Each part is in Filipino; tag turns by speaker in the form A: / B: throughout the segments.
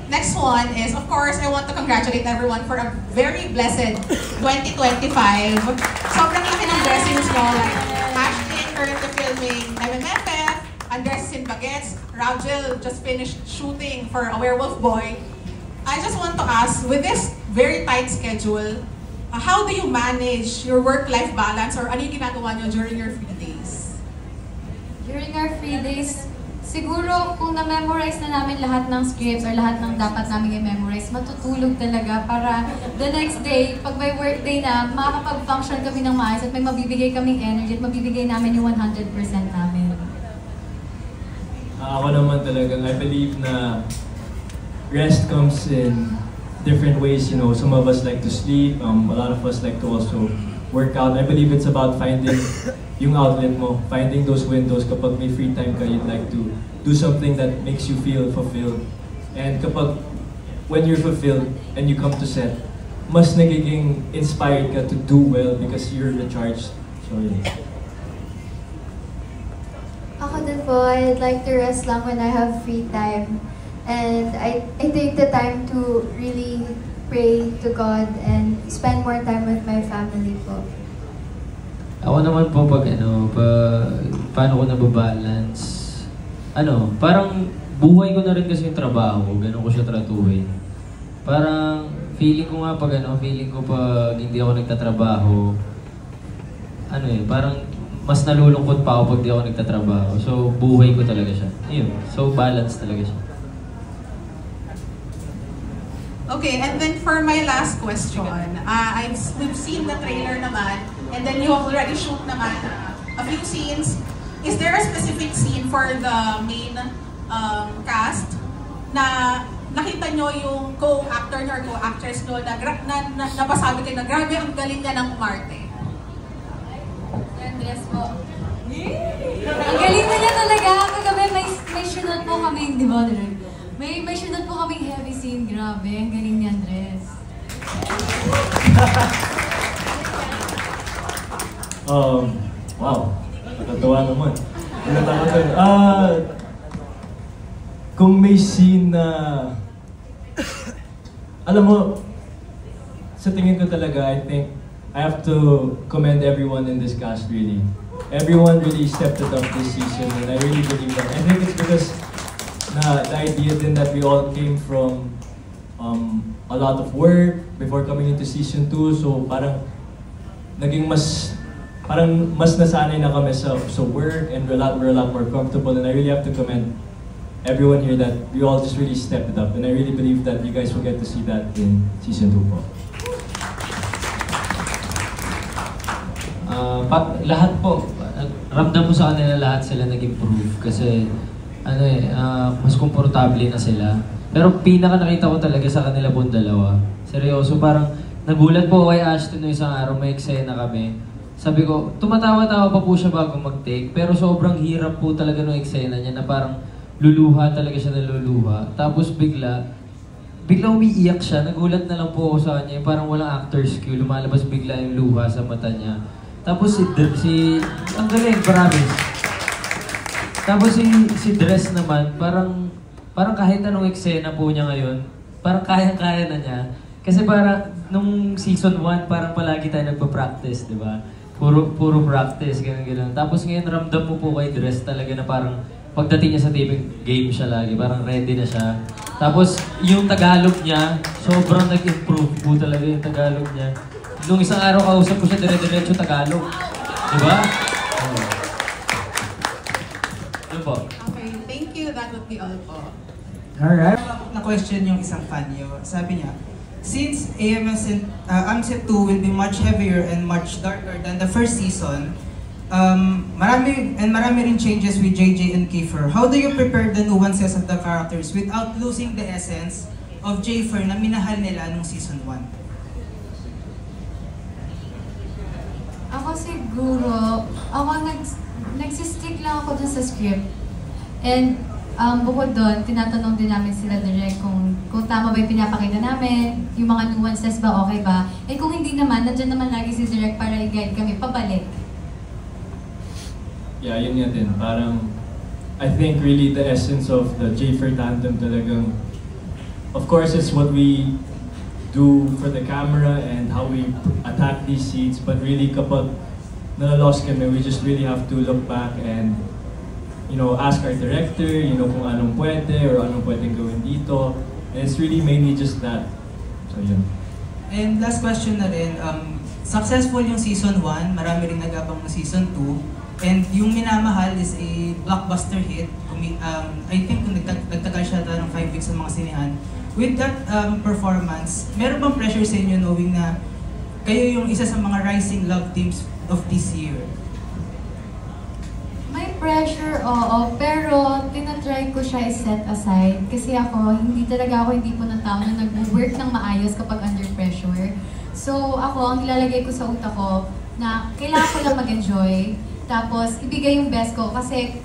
A: Next one is, of course, I want to congratulate everyone for a very blessed 2025. Sobrang laki ng blessings mo. Like, Ashton currently filming MMFF, Andres in Bagets, Rajel just finished shooting for A Werewolf Boy. I just want to ask, with this very tight schedule, how do you manage your work-life balance or ano yung ginagawa nyo during your free days?
B: During our free days, siguro kung na-memorize na namin lahat ng scripts or lahat ng dapat namin i-memorize, matutulog talaga para the next day, pag may work day na, makakapag-function kami ng maayos at may mabibigay kaming energy at mabibigay namin yung 100% namin.
C: Ako naman talagang, I believe na rest comes in different ways. You know, some of us like to sleep, a lot of us like to also work out. I believe it's about finding yung outlet mo, finding those windows. Kapag may free time ka, you'd like to do something that makes you feel fulfilled. And kapag, when you're fulfilled and you come to set, mas nagiging inspired ka to do well because you're recharged. So, yeah.
D: Ako din po, I'd like to rest lang when I have free time. And I take the time to really pray to God and spend more time with my family po.
E: Ako naman po paano ko nababalance, parang buhay ko na rin kasi yung trabaho, ganun ko siya tratuhin. Parang feeling ko pag hindi ako nagtatrabaho, parang mas nalulungkot pa ako pag di ako nagtatrabaho. So buhay ko talaga siya. Ayun, so balance talaga siya.
A: Okay, and then for my last question, we've seen the trailer naman, and then you have already shoot naman a few scenes. Is there a specific scene for the main cast na nakita nyo yung co-actor nyo or co-actress nyo na napasabi kayo na grabe ang galing niya ng umarte?
B: Andres po. Ang galing na niya talaga. Kagabi may sunod po kami, di ba? May sunod po kaming heavy scene. Grabe, ang galing ni Andres.
C: Wow. Natatawa naman. Kung may scene na... Alam mo, sa tingin ko talaga, I think I have to commend everyone in this cast really. Everyone really stepped it up this season and I really believe that. I think it's because the idea then that we all came from a lot of work before coming into season 2, so parang naging mas nasanay na kami sa work and we're a lot more comfortable, and I really have to commend everyone here that we all just really stepped it up, and I really believe that you guys will get to see that in season 2 po.
E: Lahat po, ramdam mo sa kanila lahat sila nag-improve kasi mas komportable na sila. Pero pinaka nakita ko talaga sa kanila pong dalawa. Seryoso, parang nagulat po kay Ashton no isang araw, may eksena kami. Sabi ko, tumatawa-tawa pa po siya bago mag-take, pero sobrang hirap po talaga ng eksena niya na parang luluha talaga siya na luluha. Tapos bigla umiiyak siya, nagulat na lang po ako sa kanya, parang walang actor's cue, lumalabas bigla yung luha sa mata niya. Tapos ang galing, promise. Tapos si Dress naman, parang kahit anong eksena po niya ngayon, parang kaya-kaya na niya. Kasi parang nung season 1, parang palagi tayo nagpa-practice, di ba? Puro practice, gano'n. Tapos ngayon ramdam mo po kay Dress talaga na parang pagdating niya sa taping, game siya lagi, parang ready na siya. Tapos yung Tagalog niya, sobrang nag-improve po talaga yung Tagalog niya. Nung isang araw kausap ko siya, dire-diretso Tagalog. Di ba? Po.
A: Okay, thank you. That would be all po.
F: Alright. Na-question yung isang fan niyo. Sabi niya, since AMSET 2 will be much heavier and much darker than the first season, marami rin changes with JJ and Kiefer. How do you prepare the nuances of the characters without losing the essence of Jayfer na minahal nila nung season 1?
B: Ako siguro, nagsistick lang ako dun sa script. And bukod doon, tinatanong din namin sila direct kung tama ba yung pinapakita namin, yung mga nuances ba, okay ba. Eh kung hindi naman, nandiyan naman lagi si direct para i-guide kami pabalik.
C: Yeah, yun nga din. Parang, I think really the essence of the Jayfer tandem talagang of course, it's what we do for the camera and how we attack these scenes. But really, kapag nalalost kami, we just really have to look back and, you know, ask our director, you know, kung anong pwede or anong pwedeng gawin dito. And it's really mainly just that. So, yun.
F: And last question na rin, successful yung season 1, marami rin nag-abang ng season 2, and yung Minamahal is a blockbuster hit. I think kung nagtagal siya ng 5 weeks sa mga sinehan. With that performance, meron bang pressure sa inyo knowing na kayo yung isa sa mga rising love teams of this year?
B: May pressure, oo, pero tinatry ko siya i-set aside. Kasi hindi po ng tao na nag-work ng maayos kapag under pressure. So ako, ang nilalagay ko sa utak ko na kailangan ko lang mag-enjoy, tapos ibigay yung best ko. Kasi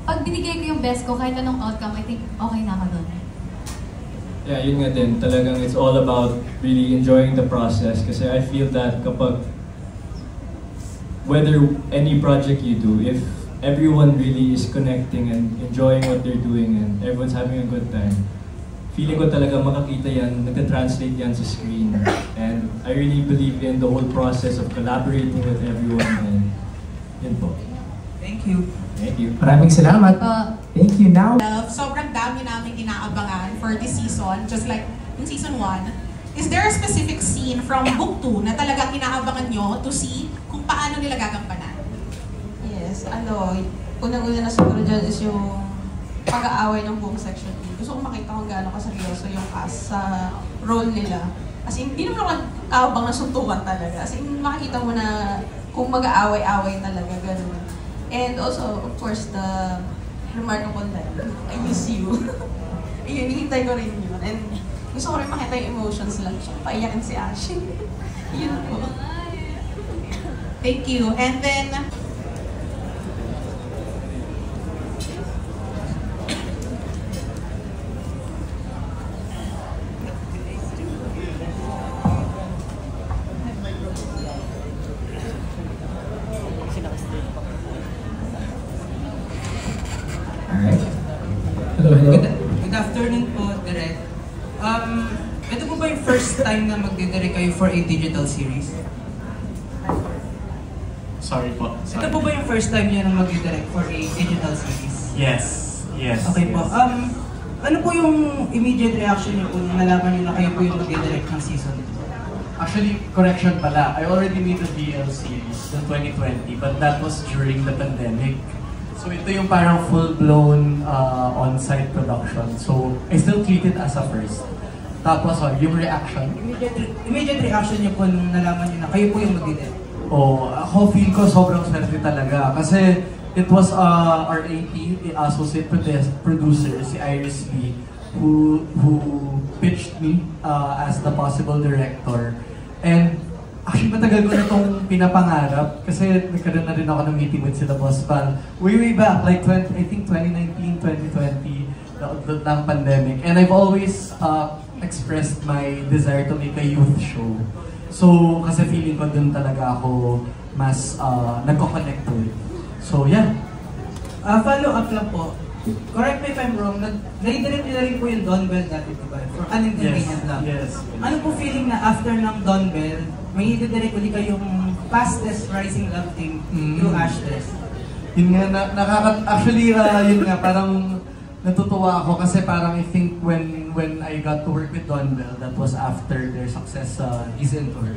B: pag binigay ko yung best ko, kahit anong outcome, I think okay na ako doon.
C: Yeah, yun nga din. Talagang it's all about really enjoying the process. Kasi I feel that kapag, whether any project you do, if everyone really is connecting and enjoying what they're doing and everyone's having a good time, feeling ko talaga makakita yan, nagta-translate yan sa screen. And I really believe in the whole process of collaborating with everyone. And yun po.
F: Thank you.
C: Thank you.
G: Maraming salamat. Thank you now.
A: Sobrang dami namin inaabangan for this season, just like in season 1. Is there a specific scene from book 2 na talagang inaabangan nyo to see kung paano nila gagampanan?
H: Yes, unang-una na siguro dyan is yung pag-aaway ng buong section 8. Gusto kong makita kung gaano kaseryoso yung cast sa role nila. As in, hindi naman ako aabang na suntukan talaga. As in, makikita mo na kung mag-aaway-aaway talaga, gano'n. And also, of course, the remark ng content, I miss you. Ayun, hihintay ko rin yun. And gusto ko rin makita yung emotions lang. Gusto ko paiyakin si Ash. Yun po.
A: Thank you. And then,
G: Hello.
F: Good afternoon po, Direk. Ito po ba yung first time na magdidirect kayo for a digital series?
I: Sorry po.
F: Ito po ba yung first time niyo na magdidirect for a digital series?
I: Yes.
F: Okay po. Ano po yung immediate reaction niyo kung nalaman niyo na kayo po yung magdidirect ng season 2?
I: Actually, correction pala. I already made a DL series in 2020, but that was during the pandemic. So ito yung parang full-blown on-site production. So I still treat it as a first. Tapos yung reaction.
F: Immediate reaction niyo po nung nalaman niyo na kayo po yung magdidirect?
I: Ako feel ko sobrang swerte talaga. Kasi it was our AP, the associate producer, si Iris B, who pitched me as the possible director. And actually, matagal ko na itong pinapangarap kasi nagkaroon na rin ako ng meeting with sila Boss Pal way back, like I think 2019, 2020, ng pandemic. And I've always expressed my desire to make a youth show. So, kasi feeling ko dun talaga ako mas nagko-connect to it. So, yeah.
F: Follow up lang po. Correct me if I'm wrong, nai-direct nila rin po yung Don Bell dati, diba? For Uninconvenient Love.
I: Yes.
F: Ano po feeling na after ng Don Bell, may i-direct ulit kayong fastest rising love team through Ashless?
I: Yun nga, actually, yun nga, parang natutuwa ako kasi parang I think when I got to work with Don Bell, that was after their success sa Isn't Her.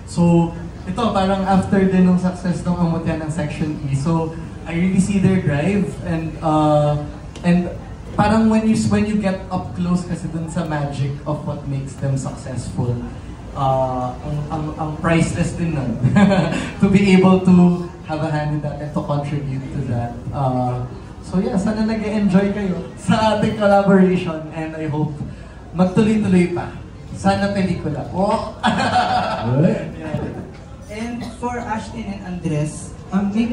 I: So, ito parang after din ng success ng Amutya ng Section E. So, I really see their drive and parang when you get up close kasi dun sa magic of what makes them successful, ang priceless din nun. To be able to have a hand in that and to contribute to that. So yeah, sana nag-enjoy kayo sa ating collaboration and I hope magtuloy-tuloy pa. Sana pelikula. Oh!
F: And for Ashton and Andres, may